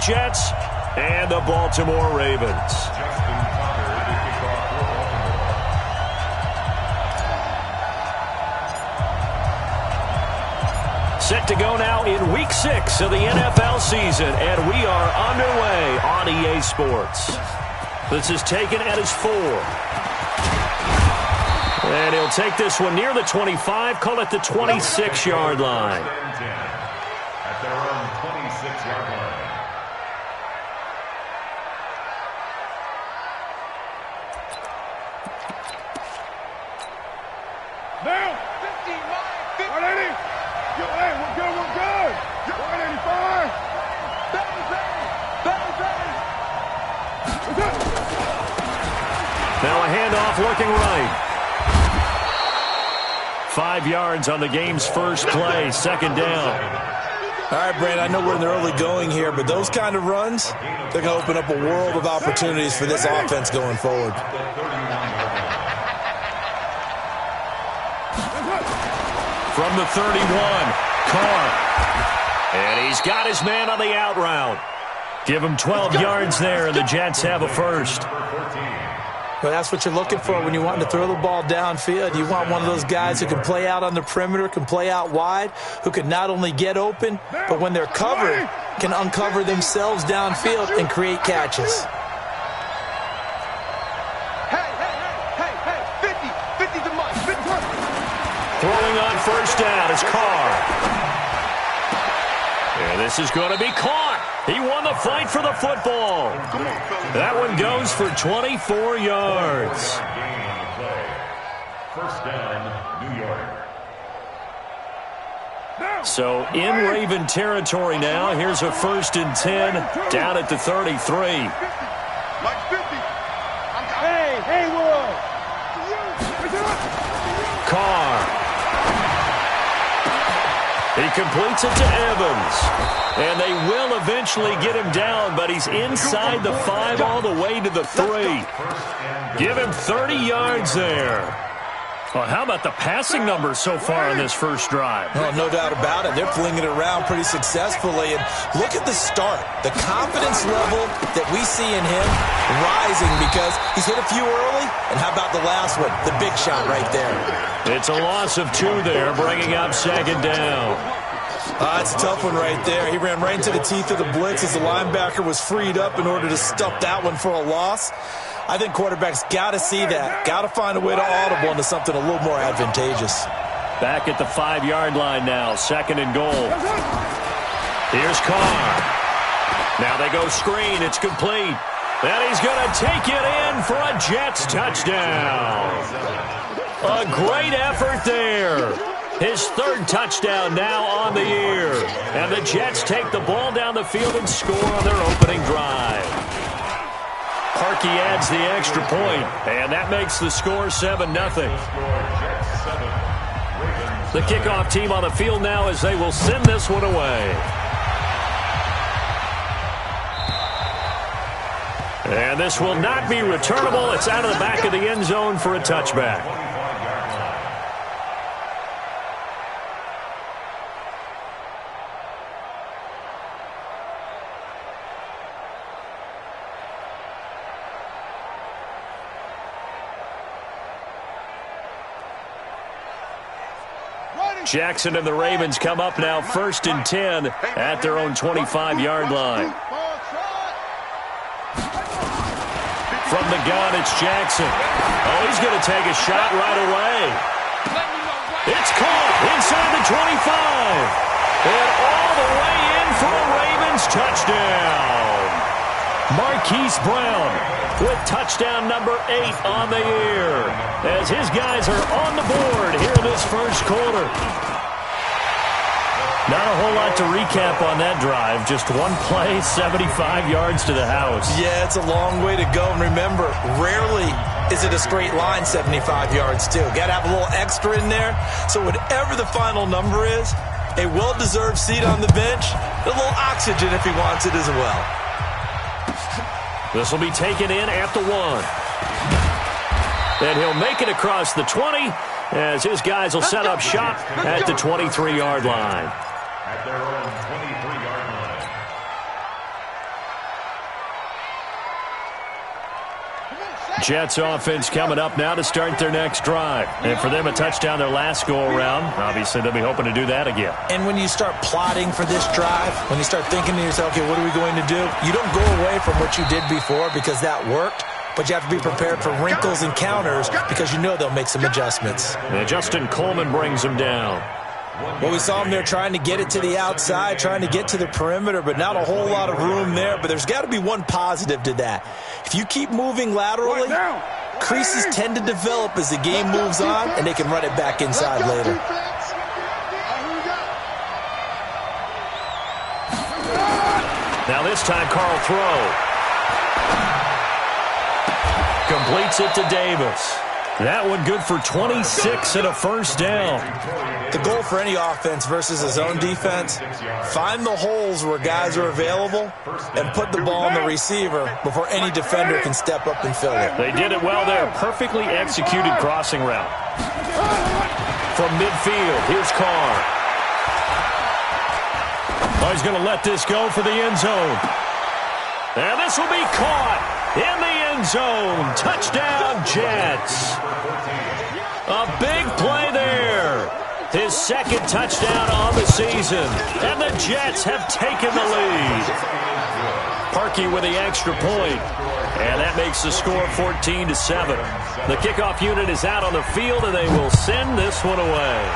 Jets and the Baltimore Ravens. Set to go now in Week 6 of the NFL season, and we are underway on EA Sports. This is taken at his 4. And he'll take this one near the 25, call it the 26-yard line. At their own 26-yard line. Now, 180. Yo, hey, we're good, we're good. 185. Now a handoff looking right. 5 yards on the game's first play, second down. All right, Brandon, I know we're in the early going here, but those kind of runs, they're going to open up a world of opportunities for this offense going forward. From the 31, Carr. And he's got his man on the out route. Give him 12 yards there, and the Jets have a first. Well, that's what you're looking for when you want to throw the ball downfield. You want one of those guys who can play out on the perimeter, can play out wide, who can not only get open, but when they're covered, can uncover themselves downfield and create catches. Hey, 50 to Mike. 50. Throwing on first down is Carr. And this is going to be caught. He won the fight for the football. That one goes for 24 yards. First down, New York. So in Raven territory now. Here's a 1st and 10 down at the 33. Like 50. Hey, Haywood. Carr. He completes it to Evans. And they will eventually get him down, but he's inside the 5 all the way to the 3. Give him 30 yards there. Well, how about the passing numbers so far on this first drive? Well, no doubt about it. They're flinging it around pretty successfully. And look at the start. The confidence level that we see in him rising because he's hit a few early. And how about the last one? The big shot right there. It's a loss of 2 there, bringing up second down. That's a tough one right there. He ran right into the teeth of the blitz as the linebacker was freed up in order to stuff that one for a loss. I think quarterbacks got to see that. Got to find a way to audible into something a little more advantageous. Back at the 5-yard line now, 2nd and goal. Here's Carr. Now they go screen. It's complete. And he's going to take it in for a Jets touchdown. A great effort there. His 3rd touchdown now on the year. And the Jets take the ball down the field and score on their opening drive. Harkey adds the extra point, and that makes the score 7-0. The kickoff team on the field now as they will send this one away. And this will not be returnable. It's out of the back of the end zone for a touchback. Jackson and the Ravens come up now 1st and 10 at their own 25-yard line. From the gun, it's Jackson. Oh, he's going to take a shot right away. It's caught inside the 25. And all the way in for a Ravens touchdown. Marquise Brown with touchdown number 8 on the year as his guys are on the board here in this first quarter. Not a whole lot to recap on that drive. Just one play, 75 yards to the house. Yeah, it's a long way to go. And remember, rarely is it a straight line 75 yards, too. Got to have a little extra in there. So whatever the final number is, a well-deserved seat on the bench, a little oxygen if he wants it as well. This will be taken in at the 1. And he'll make it across the 20 as his guys will set up shop at the 23-yard line. At their own 23-yard line. Jets offense coming up now to start their next drive. And for them, a touchdown their last go-around. Obviously, they'll be hoping to do that again. And when you start plotting for this drive, when you start thinking to yourself, okay, what are we going to do? You don't go away from what you did before because that worked. But you have to be prepared for wrinkles and counters because you know they'll make some adjustments. And Justin Coleman brings them down. Well, we saw him there trying to get it to the outside, trying to get to the perimeter, but not a whole lot of room there. But there's got to be one positive to that. If you keep moving laterally, creases tend to develop as the game moves on, and they can run it back inside later. Now this time, Carl throw. Completes it to Davis. That one good for 26 and a first down. The goal for any offense versus a zone defense, find the holes where guys are available and put the ball on the receiver before any defender can step up and fill it. They did it well there. Perfectly executed crossing route. From midfield, here's Carr. Oh, he's going to let this go for the end zone. And this will be caught in the end zone. Touchdown, Jets. A big play there. His second touchdown on the season. And the Jets have taken the lead. Parkey with the extra point. And that makes the score 14-7. The kickoff unit is out on the field, and they will send this one away.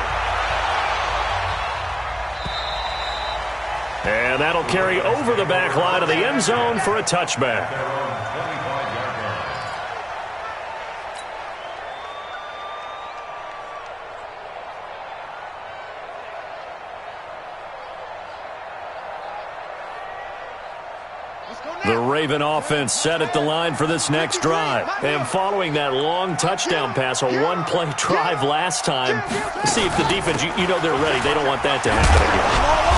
And that'll carry over the back line of the end zone for a touchback. The Raven offense set at the line for this next drive. And following that long touchdown pass, a one-play drive last time, see if the defense, you know they're ready. They don't want that to happen again.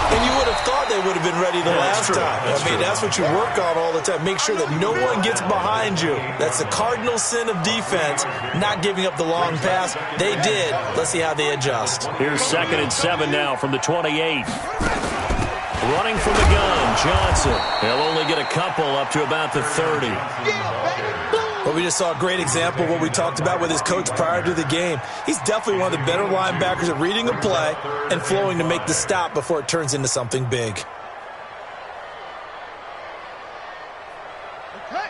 And you would have thought they would have been ready the last time. That's what you work on all the time. Make sure that no one gets behind you. That's the cardinal sin of defense, not giving up the long pass. They did. Let's see how they adjust. Here's 2nd and 7 now from the 28. Running from the gun, Johnson. He'll only get a couple up to about the 30. Well, we just saw a great example of what we talked about with his coach prior to the game. He's definitely one of the better linebackers at reading a play and flowing to make the stop before it turns into something big. Okay,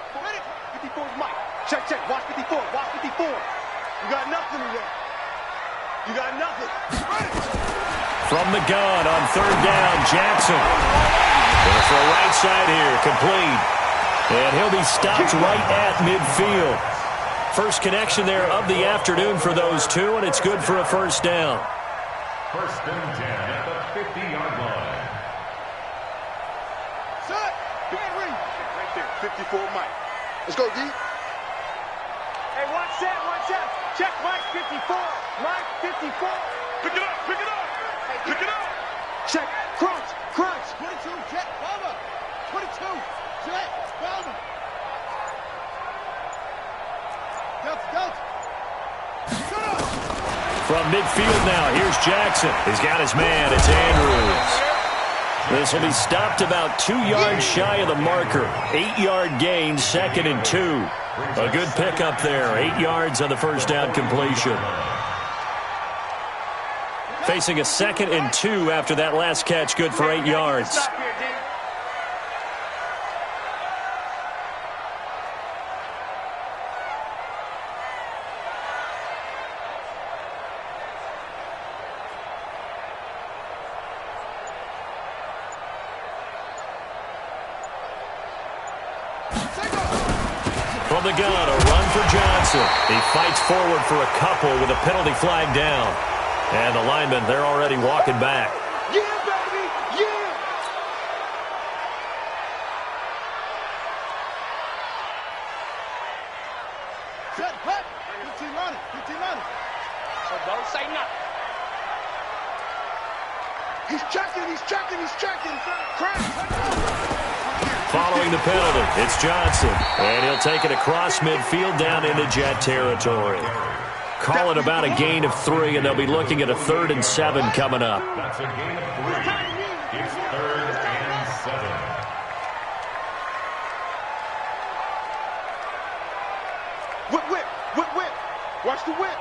54's Mike. Check, check. Watch 54. Watch 54. You got nothing today. You got nothing. From the gun on 3rd down, Jackson. There's the right side here, complete. And he'll be stopped right at midfield. First connection there of the afternoon for those two, and it's good for a first down. 1st and 10 at the 50-yard line. Set. Right there, 54 Mike. Let's go, D. Hey, watch that, watch that. Check Mike 54. Mike 54. Pick it up, pick it up. Pick it up. Check. Crunch. Crunch. 22. Check. Bomber. 22. Check. Bomber. Delta. From midfield now, here's Jackson. He's got his man. It's Andrews. This will be stopped about 2 yards shy of the marker. 8-yard gain, 2nd and 2. A good pickup there. 8 yards on the first down completion. Facing a 2nd and 2 after that last catch, good for 8 yards. From the gun, a run for Johnson. He fights forward for a couple with a penalty flag down. And the linemen, they're already walking back. Yeah, baby! Yeah! Set, hut! 15 on it, 15 on it. So don't say nothing. He's checking. Following the penalty, it's Johnson. And he'll take it across midfield down into Jet territory. Call it about a gain of 3, and they'll be looking at a 3rd and 7 coming up. That's a gain of 3. It's 3rd and 7. Watch the whip.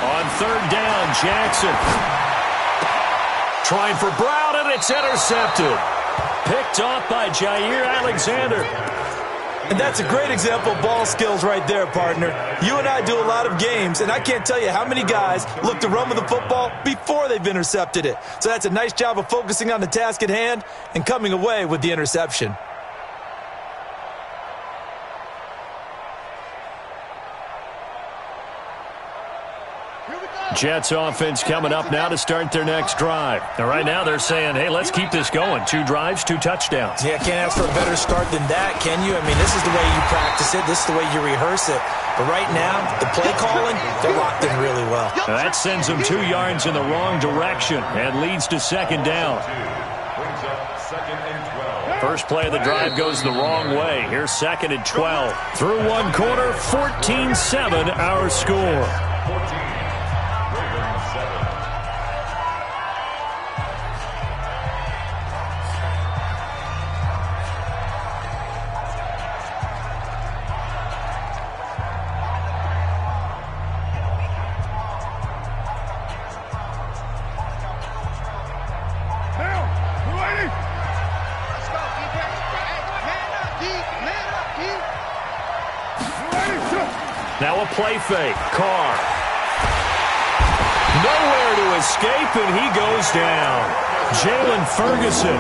On third down, Jackson. Trying for Brown, and it's intercepted. Picked off by Jair Alexander. And that's a great example of ball skills right there, partner. You and I do a lot of games, and I can't tell you how many guys look to run with the football before they've intercepted it. So that's a nice job of focusing on the task at hand and coming away with the interception. Jets offense coming up now to start their next drive. And right now they're saying, hey, let's keep this going. 2 drives, 2 touchdowns. Yeah, can't ask for a better start than that, can you? I mean, this is the way you practice it. This is the way you rehearse it. But right now, the play calling, they're locked in really well. Now that sends them 2 yards in the wrong direction and leads to second down. First play of the drive goes the wrong way. Here's second and 12. Through one quarter, 14-7 our score. Now a play fake. Carr. Nowhere to escape, and he goes down. Jalen Ferguson.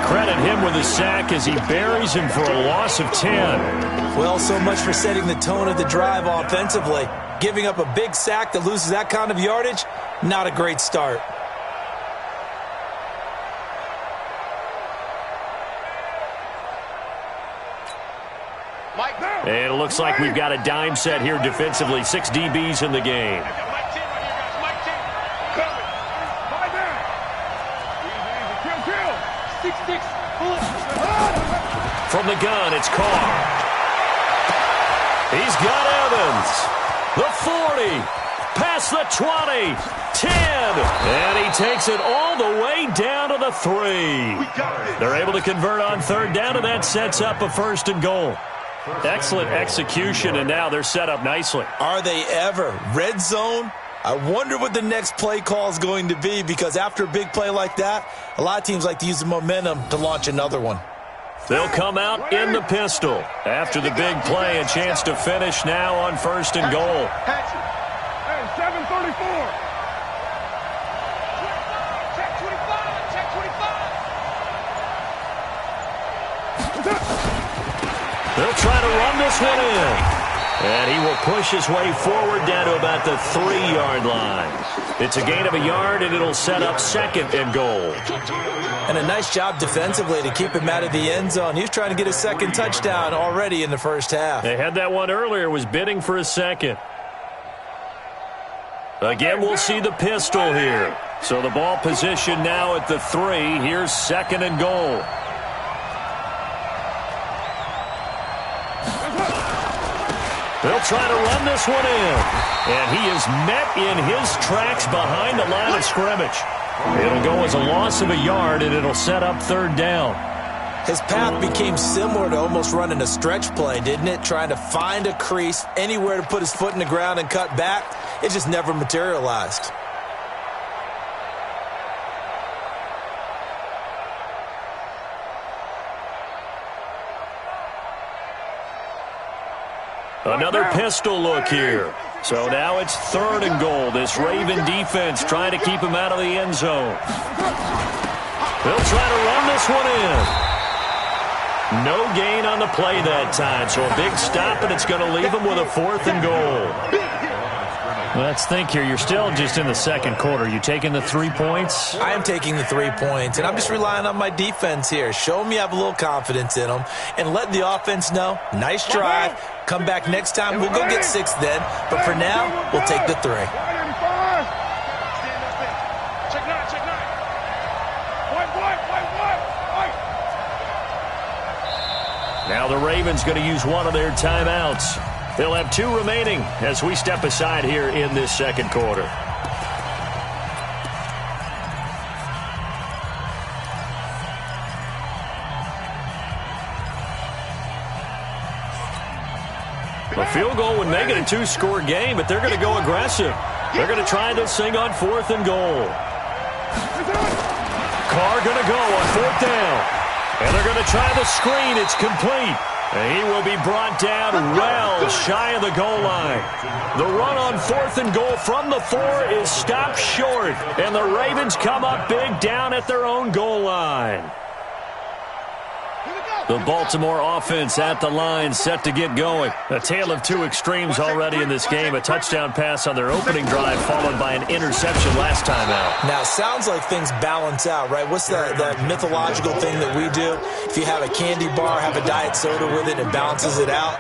Credit him with a sack as he buries him for a loss of 10. Well, so much for setting the tone of the drive offensively. Giving up a big sack that loses that kind of yardage, not a great start. And it looks like we've got a dime set here defensively. 6 DBs in the game. From the gun, it's Carr. He's got Evans. The 40. Past the 20. 10. And he takes it all the way down to the 3. They're able to convert on third down, and that sets up a first and goal. Excellent execution, and now they're set up nicely. Are they ever? Red zone? I wonder what the next play call is going to be, because after a big play like that, a lot of teams like to use the momentum to launch another one. They'll come out in the pistol. After the big play, a chance to finish now on first and goal. Hey, 734. Check 25. Check 25. They'll try to run this one in. And he will push his way forward down to about the 3-yard line. It's a gain of a yard, and it'll set up second and goal. And a nice job defensively to keep him out of the end zone. He was trying to get a second touchdown already in the first half. They had that one earlier, was bidding for a second. Again, we'll see the pistol here. So the ball position now at the 3. Here's second and goal. They'll try to run this one in. And he is met in his tracks behind the line of scrimmage. It'll go as a loss of a yard, and it'll set up third down. His path became similar to almost running a stretch play, didn't it? Trying to find a crease, anywhere to put his foot in the ground and cut back. It just never materialized. Another pistol look here. So now it's third and goal. This Raven defense trying to keep him out of the end zone. They'll try to run this one in. No gain on the play that time. So a big stop, and it's going to leave him with a fourth and goal. Let's think here. You're still just in the second quarter. You taking the 3 points? I am taking the 3 points, and I'm just relying on my defense here. Show them you have a little confidence in them, and let the offense know, nice drive. Come back next time. We'll go get 6 then. But for now, we'll take the 3. Now the Ravens going to use one of their timeouts. They'll have 2 remaining as we step aside here in this second quarter. A field goal would make it a two-score game, but they're going to go aggressive. They're going to try this thing on 4th and goal. Carr going to go on 4th down. And they're going to try the screen. It's complete. And he will be brought down well shy of the goal line. The run on 4th and goal from the 4 is stopped short. And the Ravens come up big down at their own goal line. The Baltimore offense at the line, set to get going. A tale of two extremes already in this game. A touchdown pass on their opening drive, followed by an interception last time out. Now, sounds like things balance out, right? What's that mythological thing that we do? If you have a candy bar, have a diet soda with it, it balances it out.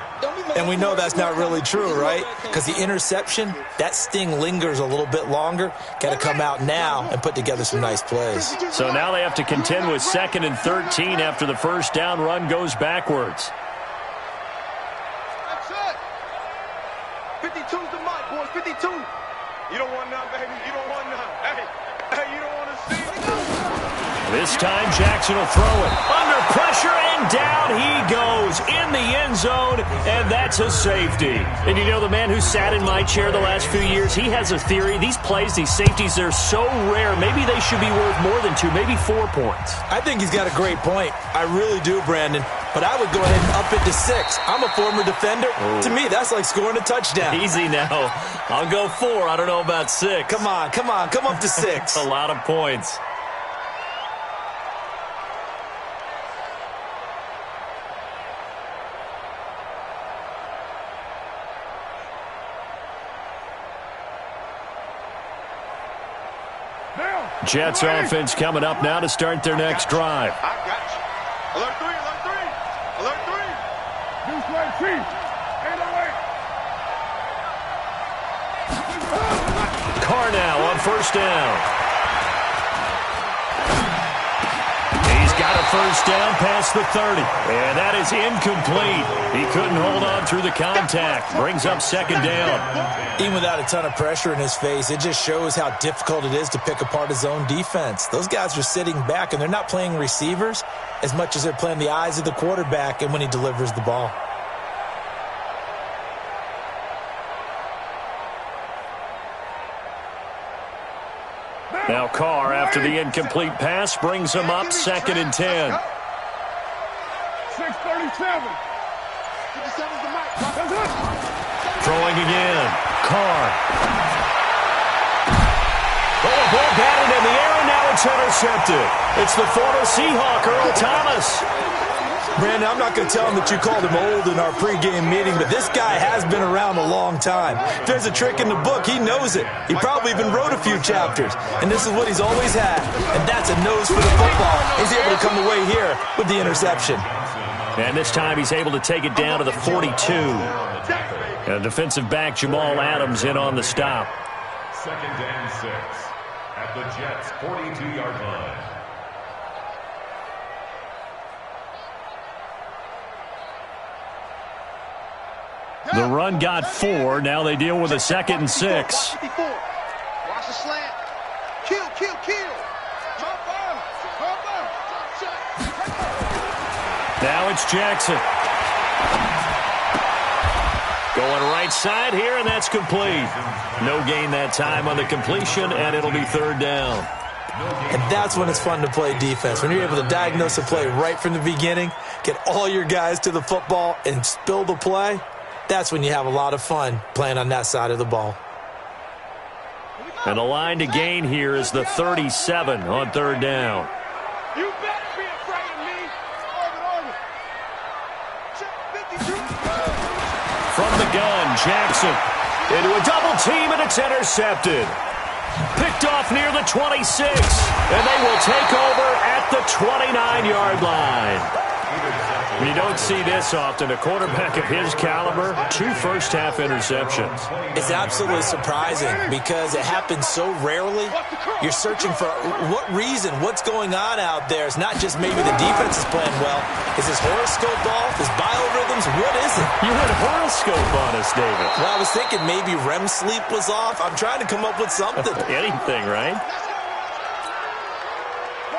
And we know that's not really true, right? Because the interception, that sting lingers a little bit longer. Got to come out now and put together some nice plays. So now they have to contend with 2nd and 13 after the first down run goes backwards. That's it. 52's the mic, boys. 52. You don't want none, baby. You don't want none. Hey, you don't want to see it. This time Jackson will throw it. Under pressure, and down he goes in the end zone, and that's a safety. And you know, the man who sat in my chair the last few years, he has a theory. These plays, these safeties, they're so rare. Maybe they should be worth more than 2, maybe 4 points. I think he's got a great point. I really do, Brandon. But I would go ahead and up it to 6. I'm a former defender. To me, that's like scoring a touchdown. Easy now. I'll go 4. I don't know about 6. Come on. Come up to 6. A lot of points. Jets offense coming up now to start their next drive. I got you. Alert 3, alert 3. Alert 3. Deuce right, feet. Ain't no way. Carr now on 1st down. He's got a 1st down past the 30. And that is incomplete. He couldn't hold on through the contact. Brings up 2nd down. Even without a ton of pressure in his face, it just shows how difficult it is to pick apart his own defense. Those guys are sitting back, and they're not playing receivers as much as they're playing the eyes of the quarterback and when he delivers the ball. Now Carr, after the incomplete pass, brings him up 2nd and 10. 637. 57's the mic. Throwing again. Carr. Oh, a ball batted in the air, and now it's intercepted. It's the former Seahawk, Earl Thomas. Brandon, I'm not going to tell him that you called him old in our pregame meeting, but this guy has been around a long time. If there's a trick in the book, he knows it. He probably even wrote a few chapters, and this is what he's always had, and that's a nose for the football. He's able to come away here with the interception. And this time he's able to take it down to the 42. And defensive back Jamal Adams in on the stop. 2nd and 6 at the Jets' 42-yard line. The run got 4. Now they deal with a 2nd and 6. Watch the slant. Kill. Now it's Jackson. Going right side here, and that's complete. No gain that time on the completion, and it'll be 3rd down. And that's when it's fun to play defense. When you're able to diagnose a play right from the beginning, get all your guys to the football, and spill the play, that's when you have a lot of fun playing on that side of the ball. And the line to gain here is the 37 on 3rd down. You better be afraid of me. From the gun, Jackson into a double team, and it's intercepted. Picked off near the 26, and they will take over at the 29-yard line. You don't see this often. A quarterback of his caliber, 2 first-half interceptions. It's absolutely surprising because it happens so rarely. You're searching for what reason, what's going on out there. It's not just maybe the defense is playing well. Is his horoscope off? His biorhythms? What is it? You had a horoscope on us, David. Well, I was thinking maybe REM sleep was off. I'm trying to come up with something. Anything, right?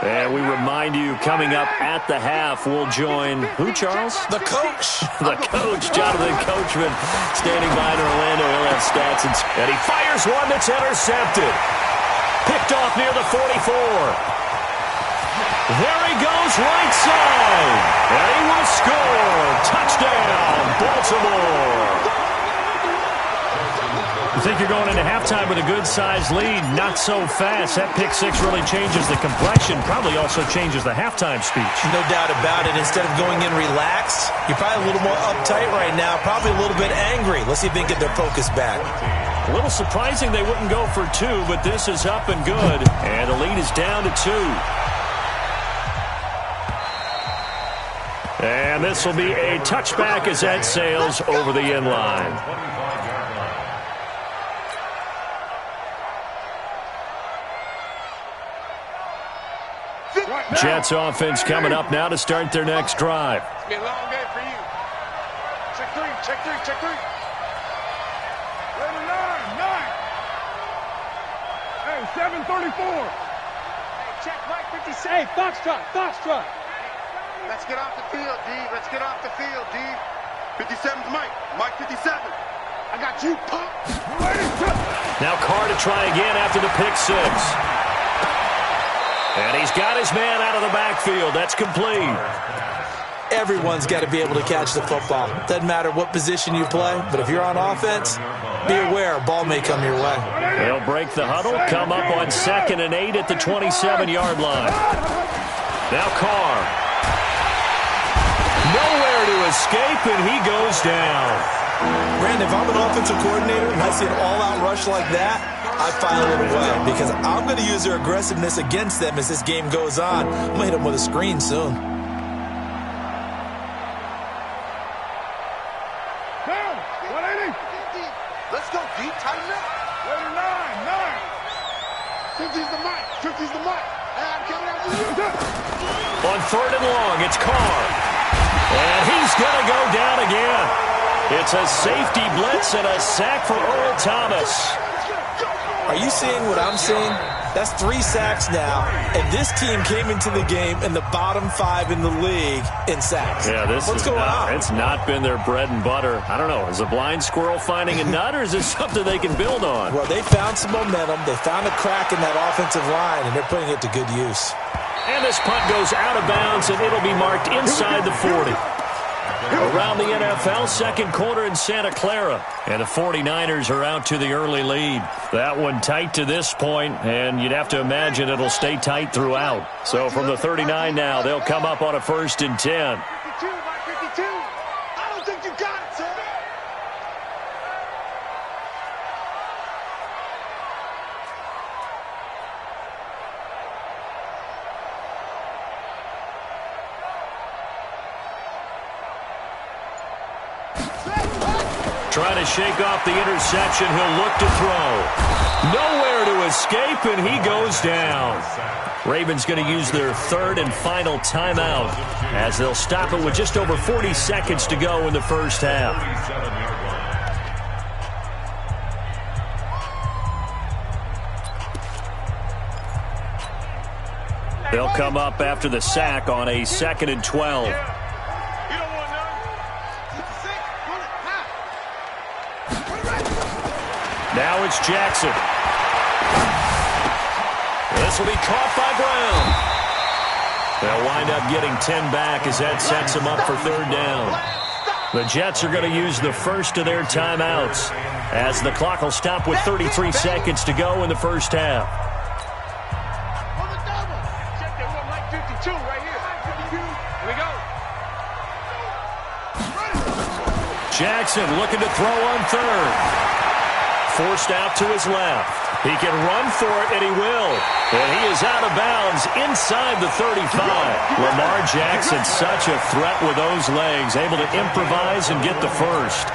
And we remind you, coming up at the half, we'll join who, Charles? The coach. The coach, Jonathan Coachman, standing by in Orlando. He'll have stats. And he fires one that's intercepted. Picked off near the 44. There he goes, right side. And he will score. Touchdown, Baltimore. You think you're going into halftime with a good-sized lead. Not so fast. That pick six really changes the complexion. Probably also changes the halftime speech. No doubt about it. Instead of going in relaxed, you're probably a little more uptight right now. Probably a little bit angry. Let's see if they can get their focus back. A little surprising they wouldn't go for two, but this is up and good. And the lead is down to 2. And this will be a touchback as that sails over the end line. Jets offense coming up now to start their next drive. It's been a long day for you. Check three, check three, check three. Ready, 9. Hey, 734. Hey, check Mike 56. Hey, Foxtrot. Let's get off the field, D. Let's get off the field, D. 57's Mike. Mike 57. I got you, punk. Now Carr to try again after the pick six. And he's got his man out of the backfield. That's complete. Everyone's got to be able to catch the football. Doesn't matter what position you play, but if you're on offense, be aware a ball may come your way. They'll break the huddle, come up on 2nd and 8 at the 27-yard line. Now Carr. Nowhere to escape, and he goes down. Brandon, if I'm an offensive coordinator and I see an all-out rush like that, I file it away because I'm going to use their aggressiveness against them as this game goes on. I'm going to hit them with a screen soon. Down, 180. Let's go, D. Tighten up. Ready, 9. 50's the mic. 50's the mic. Hey, I'm coming after you. On 3rd and long, it's Carr. And he's going to go down again. It's a safety blitz and a sack for Earl Thomas. Are you seeing what I'm seeing? That's 3 sacks now, and this team came into the game in the bottom 5 in the league in sacks. Yeah, What's going on? It's not been their bread and butter. I don't know. Is a blind squirrel finding a nut, or is this something they can build on? Well, they found some momentum. They found a crack in that offensive line, and they're putting it to good use. And this punt goes out of bounds, and it'll be marked inside the 40. Around the NFL, 2nd quarter in Santa Clara. And the 49ers are out to the early lead. That one tight to this point, and you'd have to imagine it'll stay tight throughout. So from the 39 now, they'll come up on a 1st and 10. 52, Mike 52. I don't think you got it, sir. Trying to shake off the interception. He'll look to throw. Nowhere to escape, and he goes down. Ravens going to use their 3rd and final timeout as they'll stop it with just over 40 seconds to go in the first half. They'll come up after the sack on a 2nd and 12. Now it's Jackson. This will be caught by Brown. They'll wind up getting 10 back as that sets them up for 3rd down. The Jets are going to use the first of their timeouts as the clock will stop with 33 seconds to go in the first half. Check that one, Mike 52 right here. Here we go. Jackson looking to throw on 3rd. Forced out to his left. He can run for it, and he will. And he is out of bounds inside the 35. Lamar Jackson, such a threat with those legs, able to improvise and get the first.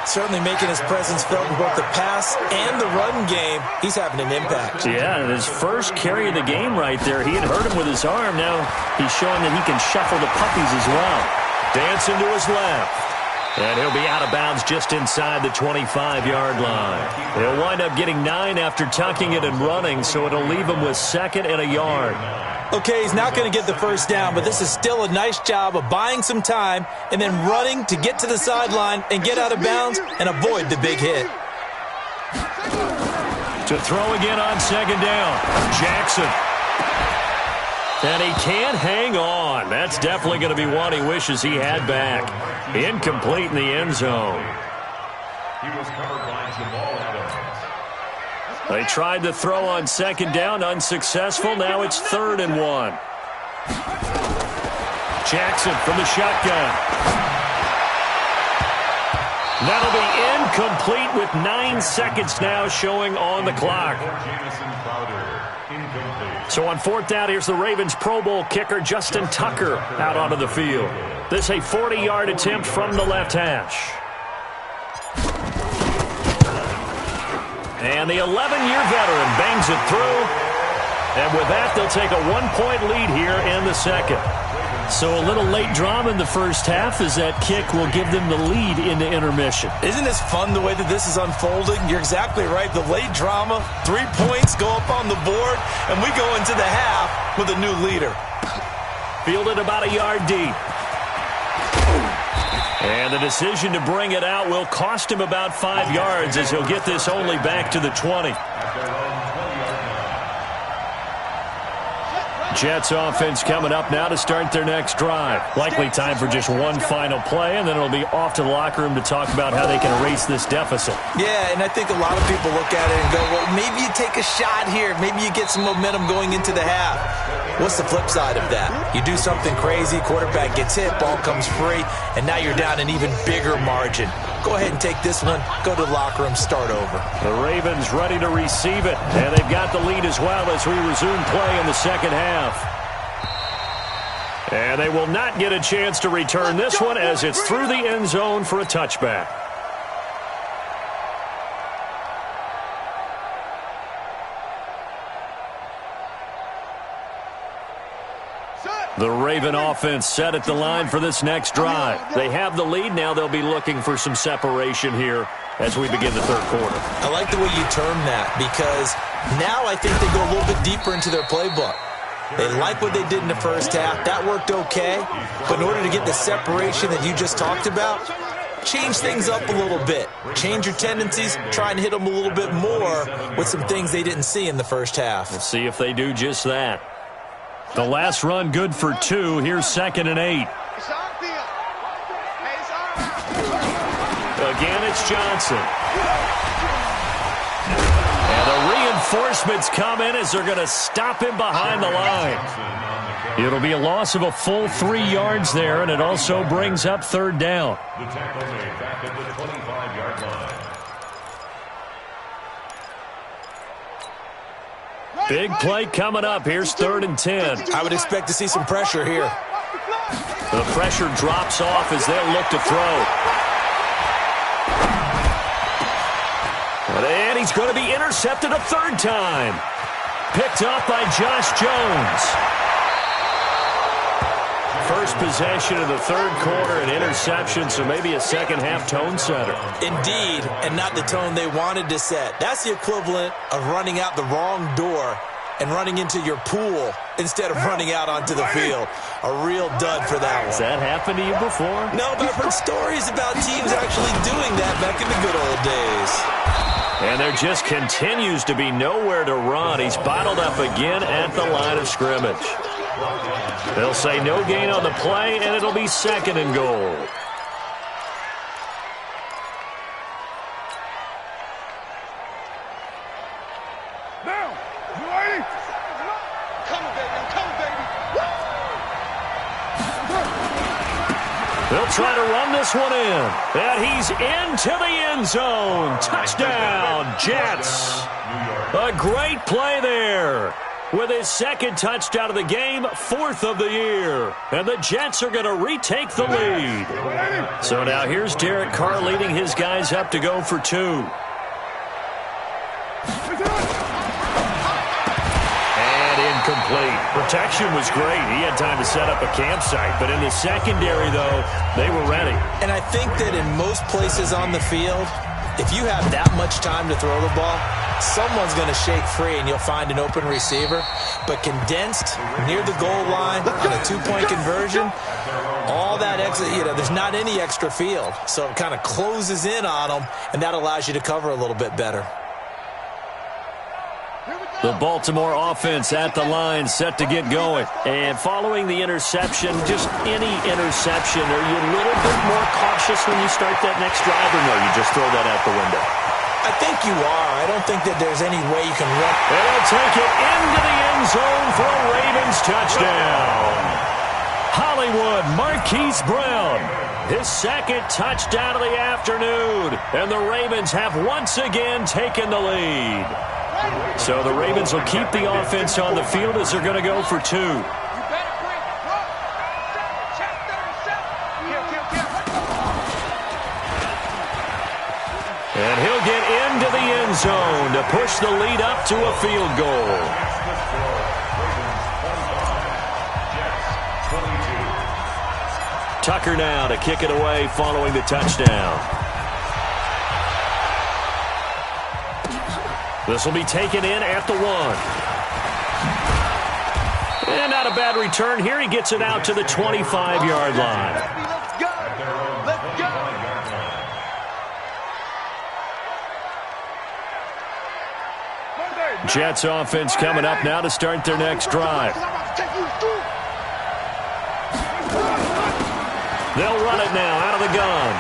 Certainly making his presence felt in both the pass and the run game. He's having an impact. Yeah, and his first carry of the game right there. He had hurt him with his arm. Now he's showing that he can shuffle the puppies as well. Dancing to his left. And he'll be out of bounds just inside the 25-yard line. He'll wind up getting 9 after tucking it and running, so it'll leave him with 2nd and a yard. Okay, he's not going to get the first down, but this is still a nice job of buying some time and then running to get to the sideline and get out of bounds and avoid the big hit. To throw again on 2nd down, Jackson. And he can't hang on. That's definitely going to be one he wishes he had back. Incomplete in the end zone. He was covered by Jamal Adams. They tried to throw on 2nd down, unsuccessful. Now it's 3rd and 1. Jackson from the shotgun. That'll be incomplete with 9 seconds now showing on the clock. So on 4th down, here's the Ravens Pro Bowl kicker Justin Tucker out onto the field. This a 40-yard attempt from the left hash. And the 11-year veteran bangs it through. And with that, they'll take a 1-point lead here in the second. So a little late drama in the first half as that kick will give them the lead into intermission. Isn't this fun the way that this is unfolding? You're exactly right. The late drama, 3 points go up on the board, and we go into the half with a new leader. Fielded about a yard deep. And the decision to bring it out will cost him about 5 yards as he'll get this only back to the 20. Jets offense coming up now to start their next drive. Likely time for just one final play, and then it'll be off to the locker room to talk about how they can erase this deficit. Yeah, and I think a lot of people look at it and go, well, maybe you take a shot here. Maybe you get some momentum going into the half. What's the flip side of that? You do something crazy, quarterback gets hit, ball comes free, and now you're down an even bigger margin. Go ahead and take this one, go to the locker room, start over. The Ravens ready to receive it, and they've got the lead as well as we resume play in the second half. And they will not get a chance to return this one as it's through the end zone for a touchback. The Raven offense set at the line for this next drive. They have the lead. Now they'll be looking for some separation here as we begin the third quarter. I like the way you term that because now I think they go a little bit deeper into their playbook. They like what they did in the first half. That worked okay. But in order to get the separation that you just talked about, change things up a little bit. Change your tendencies. Try and hit them a little bit more with some things they didn't see in the first half. We'll see if they do just that. The last run good for 2. Here's 2nd and 8. Again, it's Johnson. And the reinforcements come in as they're going to stop him behind the line. It'll be a loss of a full 3 yards there, and it also brings up 3rd down. The tackle made back at the 25-yard line. Big play coming up. Here's 3rd and 10. I would expect to see some pressure here. The pressure drops off as they'll look to throw. And he's going to be intercepted a 3rd time. Picked up by Josh Jones. First possession of the 3rd quarter, an interception, so maybe a second-half tone setter. Indeed, and not the tone they wanted to set. That's the equivalent of running out the wrong door and running into your pool instead of running out onto the field. A real dud for that one. Has that happened to you before? No, but I've heard stories about teams actually doing that back in the good old days. And there just continues to be nowhere to run. He's bottled up again at the line of scrimmage. They'll say no gain on the play, and it'll be 2nd and goal. Now, you ready? Come, baby, come, baby. They'll try to run this one in. And he's into the end zone. Touchdown, Jets. A great play there. With his 2nd touchdown of the game, 4th of the year. And the Jets are going to retake the lead. So now here's Derek Carr leading his guys up to go for 2. And incomplete. Protection was great. He had time to set up a campsite. But in the secondary, though, they were ready. And I think that in most places on the field, if you have that much time to throw the ball, someone's going to shake free and you'll find an open receiver. But condensed near the goal line on a two-point conversion, all that extra, there's not any extra field. So it kind of closes in on them, and that allows you to cover a little bit better. The Baltimore offense at the line, set to get going. And following the interception, just any interception, are you a little bit more cautious when you start that next drive, or no, you just throw that out the window? I think you are. I don't think that there's any way you can run. And he'll take it into the end zone for a Ravens touchdown. Hollywood Marquise Brown, his second touchdown of the afternoon. And the Ravens have once again taken the lead. So the Ravens will keep the offense on the field as they're going to go for two. And he'll get into the end zone to push the lead up to a field goal. Tucker now to kick it away following the touchdown. This will be taken in at the 1. And not a bad return here. He gets it out to the 25-yard line. Let's go. Let's go. Jets offense coming up now to start their next drive. They'll run it now out of the gun.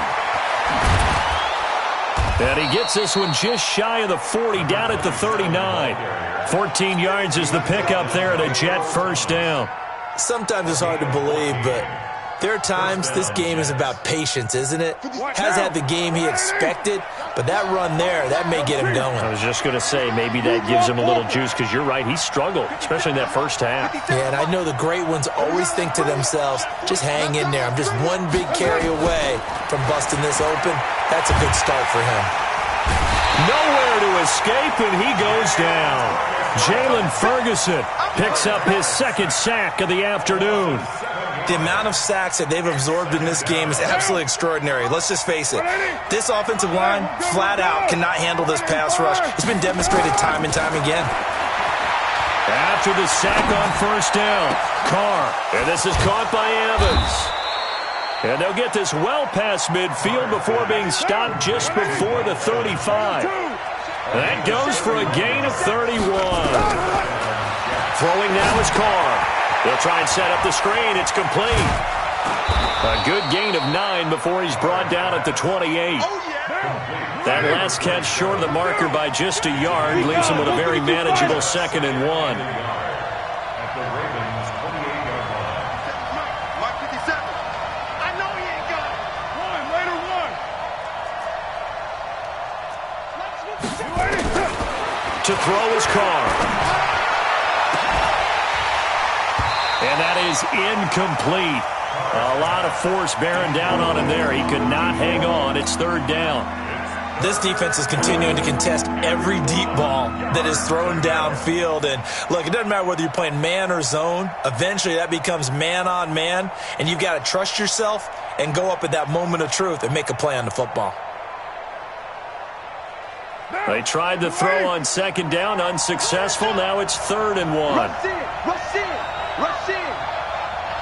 And he gets this one just shy of the 40, down at the 39. 14 yards is the pickup there at a Jet first down. Sometimes it's hard to believe, but there are times this game is about patience, isn't it? Has had the game he expected, but that run there, that may get him going. I was just going to say, maybe that gives him a little juice, because you're right, he struggled, especially in that first half. Yeah, and I know the great ones always think to themselves, just hang in there. I'm just one big carry away from busting this open. That's a good start for him. Nowhere to escape, and he goes down. Jalen Ferguson picks up his second sack of the afternoon. The amount of sacks that they've absorbed in this game is absolutely extraordinary. Let's just face it. This offensive line, flat out, cannot handle this pass rush. It's been demonstrated time and time again. After the sack on first down, Carr, and this is caught by Evans. And they'll get this well past midfield before being stopped just before the 35. That goes for a gain of 31. Throwing now is Carr. They'll try and set up the screen. It's complete. A good gain of 9 before he's brought down at the 28. That last catch short of the marker by just a yard leaves him with a very manageable 2nd and 1. To throw his Carr. And that is incomplete. A lot of force bearing down on him there. He could not hang on. It's 3rd down. This defense is continuing to contest every deep ball that is thrown downfield. And look, it doesn't matter whether you're playing man or zone. Eventually that becomes man on man. And you've got to trust yourself and go up at that moment of truth and make a play on the football. They tried to throw on 2nd down, unsuccessful. Now it's 3rd and 1. Rush in, rush in, rush in.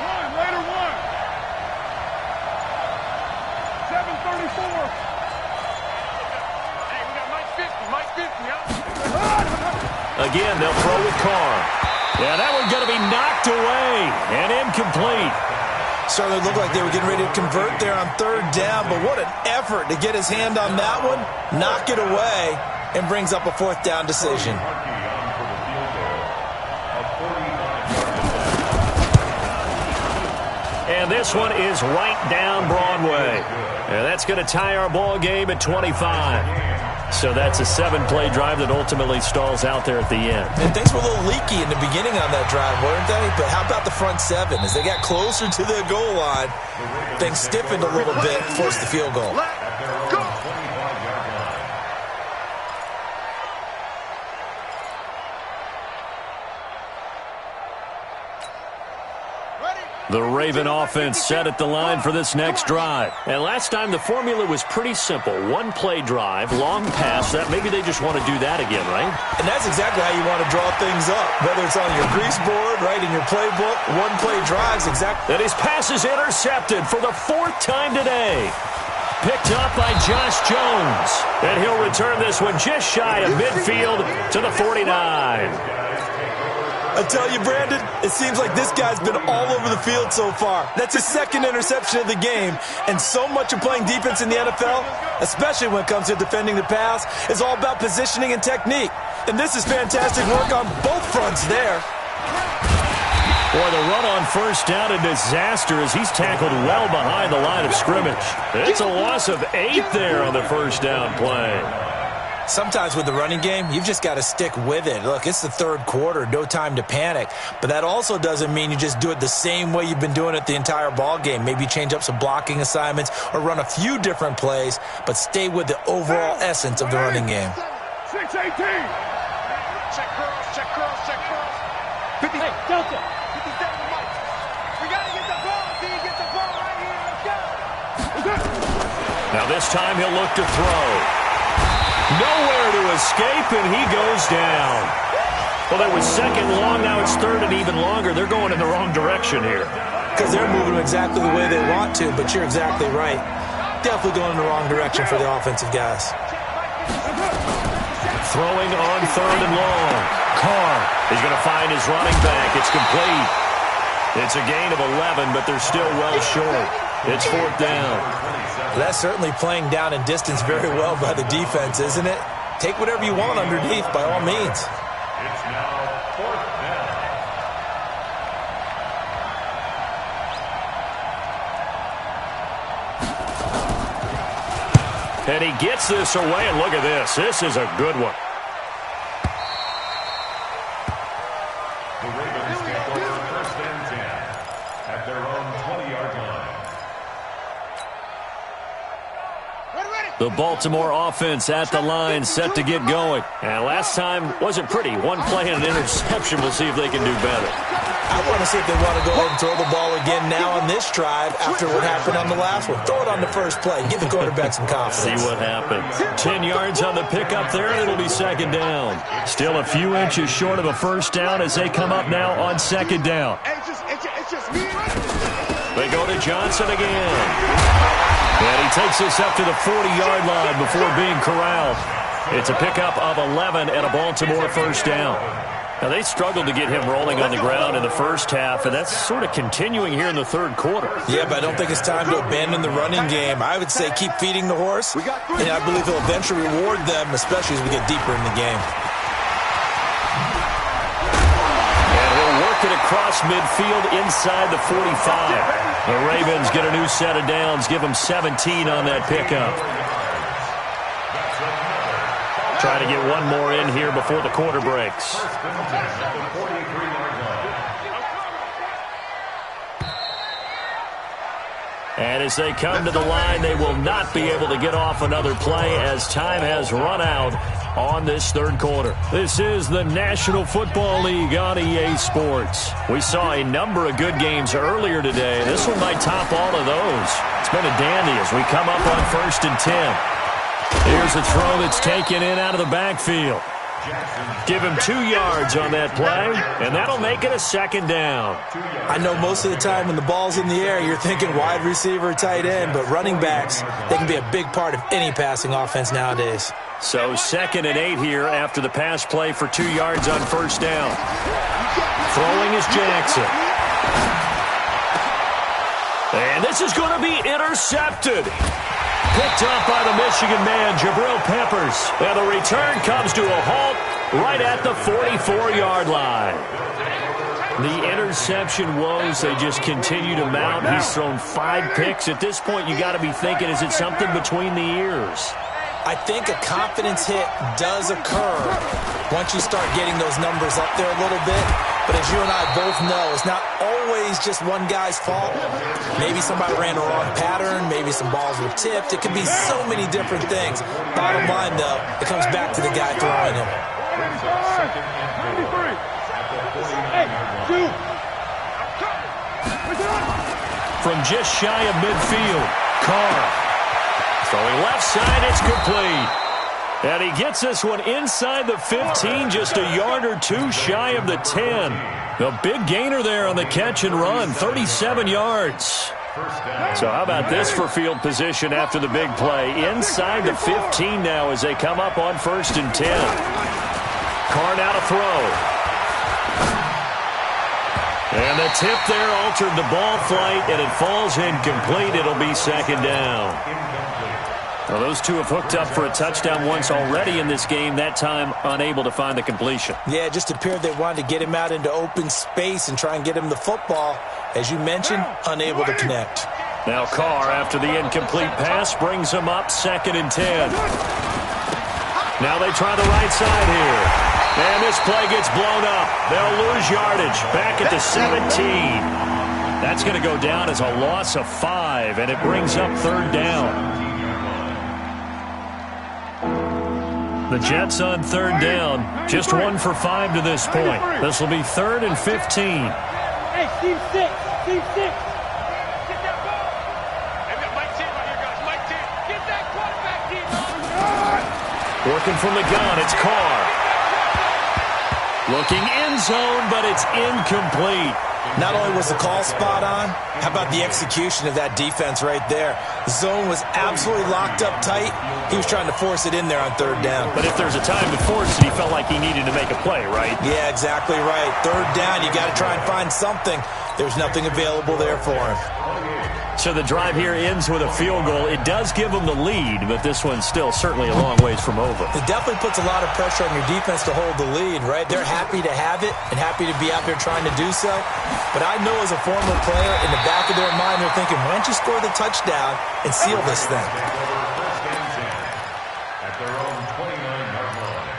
One, later one. 7:34. Hey, we got Mike 50, huh? Again, they'll throw with Carr. Yeah, that one's going to be knocked away and incomplete. Certainly looked like they were getting ready to convert there on 3rd down, but what an effort to get his hand on that one, knock it away, and brings up a 4th down decision. And this one is right down Broadway. And that's going to tie our ball game at 25. So that's a 7-play drive that ultimately stalls out there at the end. And things were a little leaky in the beginning on that drive, weren't they? But how about the front 7? As they got closer to the goal line, things stiffened a little bit, forced the field goal. The Raven offense set at the line for this next drive. And last time the formula was pretty simple. One-play drive, long pass. That maybe they just want to do that again, right? And that's exactly how you want to draw things up. Whether it's on your grease board, right, in your playbook, one-play drives, exactly. And his pass is intercepted for the 4th time today. Picked up by Josh Jones. And he'll return this one just shy of midfield to the 49. I tell you, Brandon, it seems like this guy's been all over the field so far. That's his 2nd interception of the game. And so much of playing defense in the NFL, especially when it comes to defending the pass, is all about positioning and technique. And this is fantastic work on both fronts there. Boy, the run on first down, a disaster as he's tackled well behind the line of scrimmage. It's a loss of 8 there on the first down play. Sometimes with the running game, you've just got to stick with it. Look, it's the 3rd quarter, no time to panic. But that also doesn't mean you just do it the same way you've been doing it the entire ball game. Maybe change up some blocking assignments or run a few different plays, but stay with the overall essence of the running game. 6-18. Check curls, check curls, check curls. 50. Hey, Delta. 57 Mike. We got to get the ball. D, get the ball right here. Let's go. Now this time he'll look to throw. Nowhere to escape, and he goes down. Well, that was 2nd long. Now it's 3rd and even longer. They're going in the wrong direction here. Because they're moving exactly the way they want to, but you're exactly right. Definitely going in the wrong direction for the offensive guys. Throwing on 3rd and long. Carr is going to find his running back. It's complete. It's a gain of 11, but they're still well short. It's 4th down. That's certainly playing down in distance very well by the defense, isn't it? Take whatever you want underneath, by all means. It's now 4th down. And he gets this away, and look at this. This is a good one. The Ravens take over 1st and 10 at their own 20-yard line. The Baltimore offense at the line, set to get going. And last time wasn't pretty. One play and an interception. We'll see if they can do better. I want to see if they want to go ahead and throw the ball again now on this drive after what happened on the last one. Throw it on the first play. Give the quarterback some confidence. See what happens. 10 yards on the pickup there, and it'll be 2nd down. Still a few inches short of a 1st down as they come up now on 2nd down. It's just me. They go to Johnson again. And he takes this up to the 40-yard line before being corralled. It's a pickup of 11 and a Baltimore 1st down. Now, they struggled to get him rolling on the ground in the first half, and that's sort of continuing here in the 3rd quarter. Yeah, but I don't think it's time to abandon the running game. I would say keep feeding the horse, and I believe he'll eventually reward them, especially as we get deeper in the game. And he'll work it across midfield inside the 45. The Ravens get a new set of downs, give them 17 on that pickup. Try to get one more in here before the quarter breaks. And as they come to the line, they will not be able to get off another play as time has run out on this 3rd quarter. This is the National Football League on EA Sports. We saw a number of good games earlier today. This one might top all of those. It's been a dandy as we come up on 1st and 10. Here's a throw that's taken in out of the backfield. Give him 2 yards on that play, and that'll make it a 2nd down. I know most of the time when the ball's in the air, you're thinking wide receiver, tight end, but running backs, they can be a big part of any passing offense nowadays. So 2nd and 8 here after the pass play for 2 yards on 1st down. Throwing is Jackson. And this is going to be intercepted. Picked up by the Michigan man, Jabril Peppers. And the return comes to a halt right at the 44-yard line. The interception woes, they just continue to mount. He's thrown 5 picks. At this point, you got to be thinking, is it something between the ears? I think a confidence hit does occur once you start getting those numbers up there a little bit. But as you and I both know, it's not always just one guy's fault. Maybe somebody ran the wrong pattern. Maybe some balls were tipped. It could be so many different things. Bottom line, though, it comes back to the guy throwing them. Hey, dude. from just shy of midfield. Carr throwing left side. It's complete. And he gets this one inside the 15, just a yard or two shy of the 10. The big gainer there on the catch and run, 37 yards. So how about this for field position after the big play? Inside the 15 now as they come up on 1st and 10. Carr now to throw. And the tip there altered the ball flight, and it falls incomplete. It'll be 2nd down. Well, those two have hooked up for a touchdown once already in this game, that time unable to find the completion. Yeah, it just appeared they wanted to get him out into open space and try and get him the football. As you mentioned, unable to connect. Now Carr, after the incomplete pass, brings him up 2nd and 10. Now they try the right side here. And this play gets blown up. They'll lose yardage back at the 17. That's going to go down as a loss of 5, and it brings up 3rd down. The Jets on 3rd down, just 1 for 5 to this point. This will be 3rd and 15. Hey, Steve 6. Steve 6. Get that ball. Hey, we got Mike 10 right here, guys. Mike 10. Get that quarterback, D. Working from the gun, it's Carr. Looking end zone, but it's incomplete. Not only was the call spot on, how about the execution of that defense right there? The zone was absolutely locked up tight. He was trying to force it in there on 3rd down. But if there's a time to force it, he felt like he needed to make a play, right? Yeah, exactly right. 3rd down, you got to try and find something. There's nothing available there for him. So the drive here ends with a field goal. It does give them the lead, but this one's still certainly a long ways from over. It definitely puts a lot of pressure on your defense to hold the lead, right? They're happy to have it and happy to be out there trying to do so. But I know as a former player, in the back of their mind, they're thinking, why don't you score the touchdown and seal this thing? At their own 29-yard line.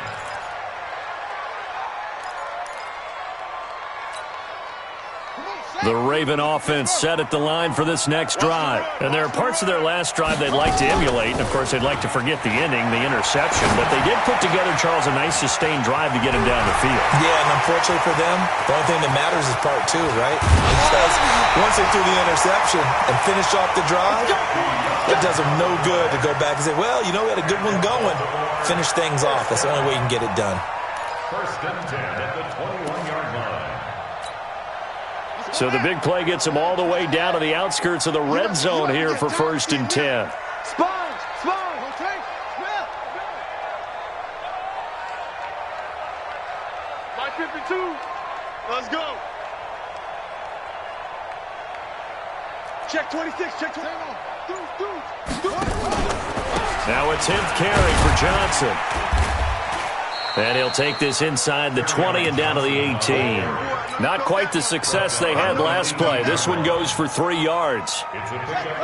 The Raven offense set at the line for this next drive. And there are parts of their last drive they'd like to emulate. And, of course, they'd like to forget the ending, the interception. But they did put together, Charles, a nice sustained drive to get him down the field. Yeah, and unfortunately for them, the only thing that matters is part 2, right? Because once they threw the interception and finished off the drive, it does them no good to go back and say, well, you know, we had a good one going. Finish things off. That's the only way you can get it done. 1st and 10 at the 21-yard line. So the big play gets them all the way down to the outskirts of the red zone here for 1st and 10. Sponge, okay? My 52. Let's go. Check 26, check 20. Now a 10th carry for Johnson. And he'll take this inside the 20 and down to the 18. Not quite the success they had last play. This one goes for 3 yards.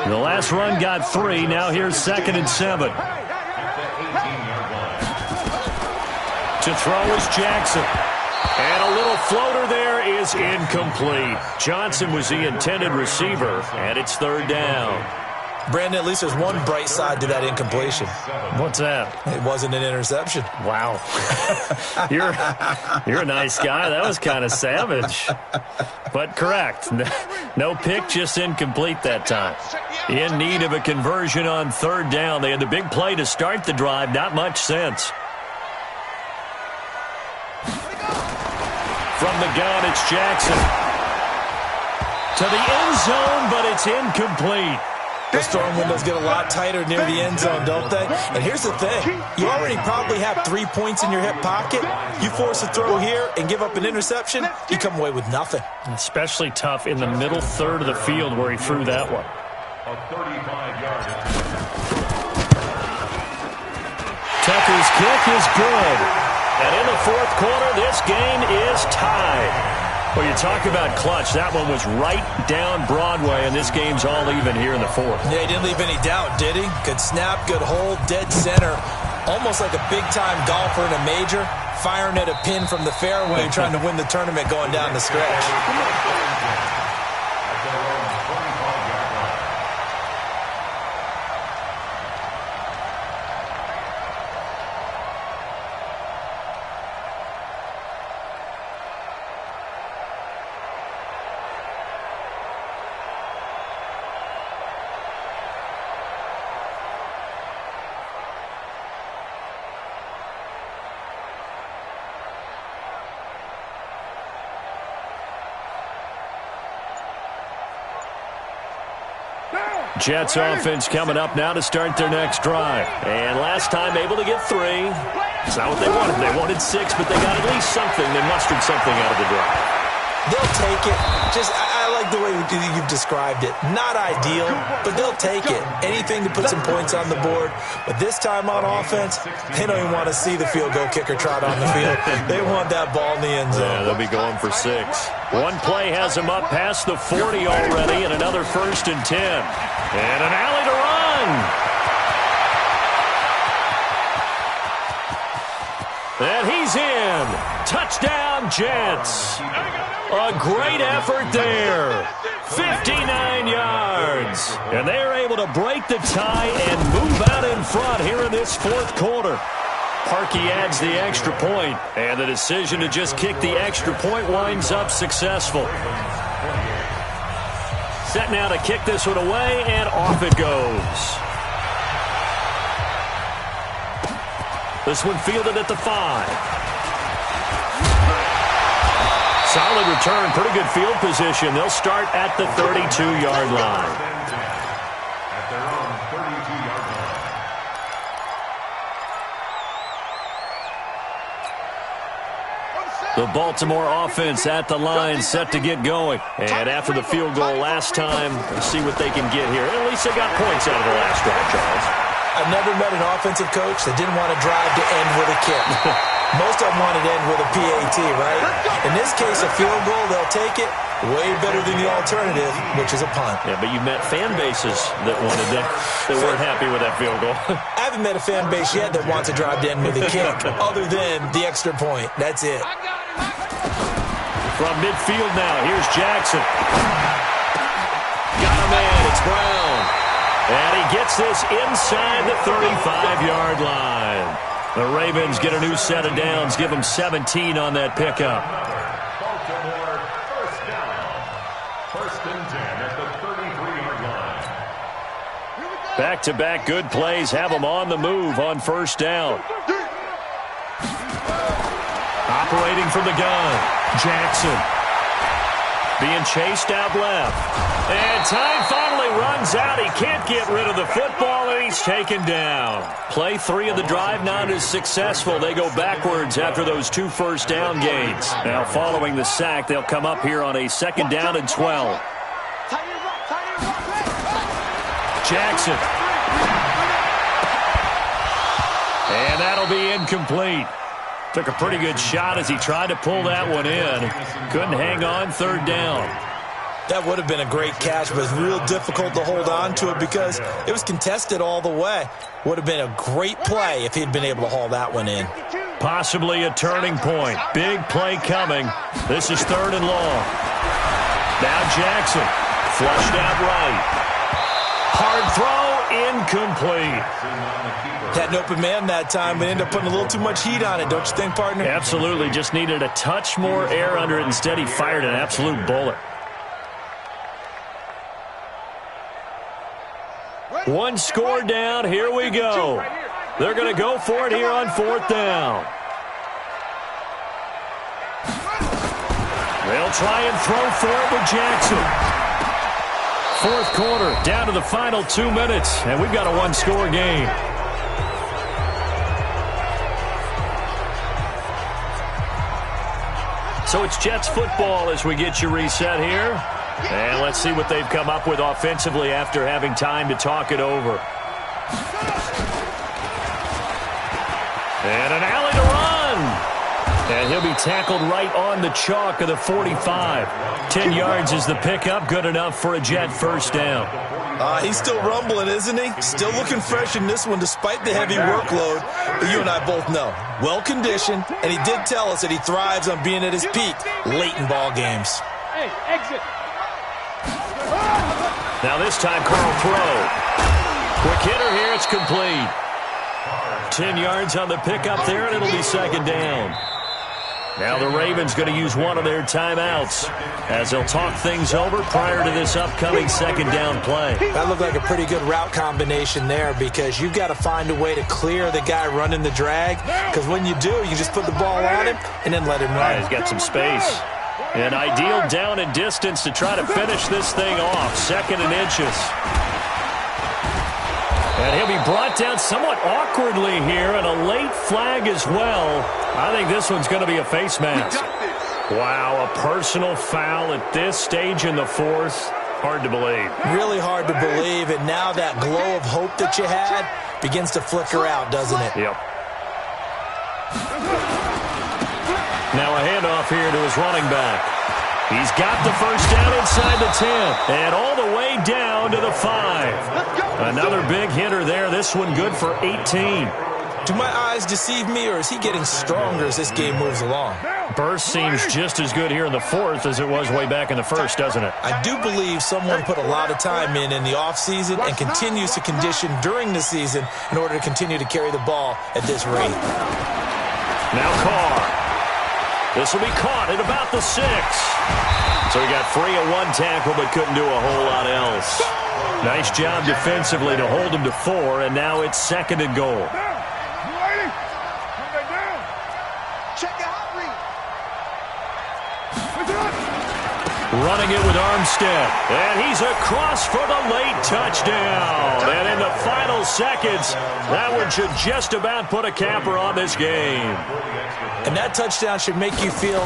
The last run got 3. Now here's 2nd and 7. To throw is Jackson. And a little floater there is incomplete. Johnson was the intended receiver, and it's 3rd down. Brandon, at least there's one bright side to that incompletion. What's that? It wasn't an interception. Wow. You're a nice guy. That was kind of savage. But correct. No pick, just incomplete that time. In need of a conversion on 3rd down. They had the big play to start the drive. Not much sense. From the gun, it's Jackson. To the end zone, but it's incomplete. Those throwing windows get a lot tighter near the end zone, don't they? And here's the thing. You already probably have 3 points in your hip pocket. You force a throw here and give up an interception, you come away with nothing. Especially tough in the middle third of the field where he threw that one. A 35-yard. Tucker's kick is good. And in the 4th quarter, this game is tied. Well, you talk about clutch. That one was right down Broadway, and this game's all even here in the 4th. Yeah, he didn't leave any doubt, did he? Good snap, good hold, dead center. Almost like a big-time golfer in a major, firing at a pin from the fairway, trying to win the tournament going down the stretch. Jets offense coming up now to start their next drive. And last time able to get 3. It's not what they wanted. They wanted 6, but they got at least something. They mustered something out of the drive. They'll take it. I like the way you've described it. Not ideal, but they'll take it. Anything to put some points on the board. But this time on offense, they don't even want to see the field goal kicker trot on the field. They want that ball in the end zone. Yeah, they'll be going for 6. One play has them up past the 40 already, and another 1st and 10. And an alley to run. And he's in. Touchdown, Jets. A great effort there. 59 yards. And they are able to break the tie and move out in front here in this 4th quarter. Parkey adds the extra point, and the decision to just kick the extra point winds up successful. Set now to kick this one away, and off it goes. This one fielded at the 5. Solid return, pretty good field position. They'll start at the 32-yard line. At their own 32-yard line. The Baltimore offense at the line, set to get going. And after the field goal last time, we'll see what they can get here. At least they got points out of the last drive, Charles. I've never met an offensive coach that didn't want to drive to end with a kick. Most of them want to end with a PAT, right? In this case, a field goal, they'll take it. Way better than the alternative, which is a punt. Yeah, but you met fan bases that wanted that. They weren't happy with that field goal. I haven't met a fan base yet that wants to drive to end with a kick, other than the extra point. That's it. From midfield now, here's Jackson. Got a man, it's Brown. And he gets this inside the 35-yard line. The Ravens get a new set of downs, give them 17 on that pickup. Baltimore, first down. 1st and 10 at the 33-yard line. Back-to-back good plays have them on the move on 1st down. Operating from the gun, Jackson. Being chased out left. And time finally runs out. He can't get rid of the football, and he's taken down. Play 3 of the drive not as successful. They go backwards after those 2 first down gains. Now following the sack, they'll come up here on a 2nd down and 12. Jackson. And that'll be incomplete. Took a pretty good shot as he tried to pull that one in. Couldn't hang on 3rd down. That would have been a great catch, but it's real difficult to hold on to it because it was contested all the way. Would have been a great play if he'd been able to haul that one in. Possibly a turning point. Big play coming. This is 3rd and long. Now Jackson. Flushed out right. Hard throw, incomplete. Had an open man that time, but ended up putting a little too much heat on it, don't you think, partner? Absolutely. Just needed a touch more air under it. Instead, he fired an absolute bullet. One score down. Here we go. They're going to go for it here on 4th down. They'll try and throw for it with Jackson. 4th quarter, down to the final 2 minutes, and we've got a one-score game. So it's Jets football as we get you reset here. And let's see what they've come up with offensively after having time to talk it over. And an alley to run. And he'll be tackled right on the chalk of the 45. 10 yards is the pickup. Good enough for a Jet 1st down. He's still rumbling, isn't he? Still looking fresh in this one despite the heavy workload. But you and I both know. Well-conditioned, and he did tell us that he thrives on being at his peak late in ball games. Hey, exit. Now this time, Carl throw. Quick hitter here. It's complete. 10 yards on the pickup there, and it'll be 2nd down. Now the Ravens going to use one of their timeouts as they'll talk things over prior to this upcoming 2nd down play. That looked like a pretty good route combination there because you've got to find a way to clear the guy running the drag because when you do, you just put the ball on him and then let him run. He's got some space. An ideal down and distance to try to finish this thing off. 2nd and inches. And he'll be brought down somewhat awkwardly here, and a late flag as well. I think this one's going to be a face mask. Wow, a personal foul at this stage in the fourth. Hard to believe. Really hard to believe, and now that glow of hope that you had begins to flicker out, doesn't it? Yep. Now a handoff here to his running back. He's got the first down inside the 10 and all the way down to the 5. Another big hitter there. This one good for 18. Do my eyes deceive me, or is he getting stronger as this game moves along? Burst seems just as good here in the fourth as it was way back in the first, doesn't it? I do believe someone put a lot of time in the offseason and continues to condition during the season in order to continue to carry the ball at this rate. Now Carr. This will be caught at about the 6. So he got free of one tackle but couldn't do a whole lot else. Nice job defensively to hold him to 4, and now it's 2nd and goal. Running it with Armstead. And he's across for the late touchdown. And in the final seconds, that one should just about put a capper on this game. And that touchdown should make you feel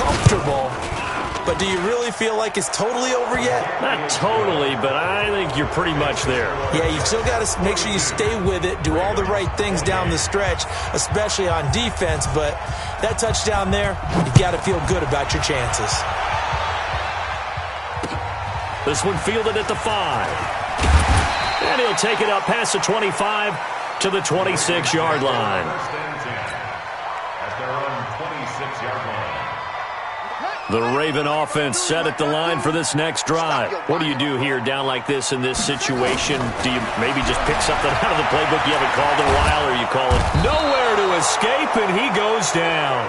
comfortable. But do you really feel like it's totally over yet? Not totally, but I think you're pretty much there. Yeah, you still got to make sure you stay with it, do all the right things down the stretch, especially on defense. But that touchdown there, you got to feel good about your chances. This one fielded at the 5. And he'll take it up past the 25 to the 26-yard line. At their own 26-yard line. The Raven offense set at the line for this next drive. What do you do here down like this in this situation? Do you maybe just pick something out of the playbook you haven't called in a while, or you call it nowhere to escape, and he goes down?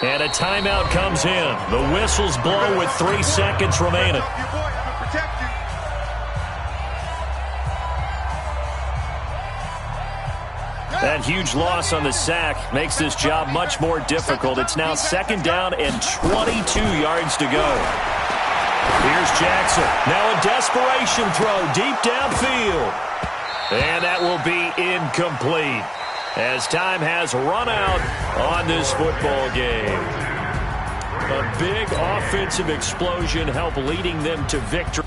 And a timeout comes in. The whistles blow with 3 seconds remaining. That huge loss on the sack makes this job much more difficult. It's now 2nd down and 22 yards to go. Here's Jackson. Now a desperation throw deep downfield. And that will be incomplete, as time has run out on this football game. A big offensive explosion helped leading them to victory.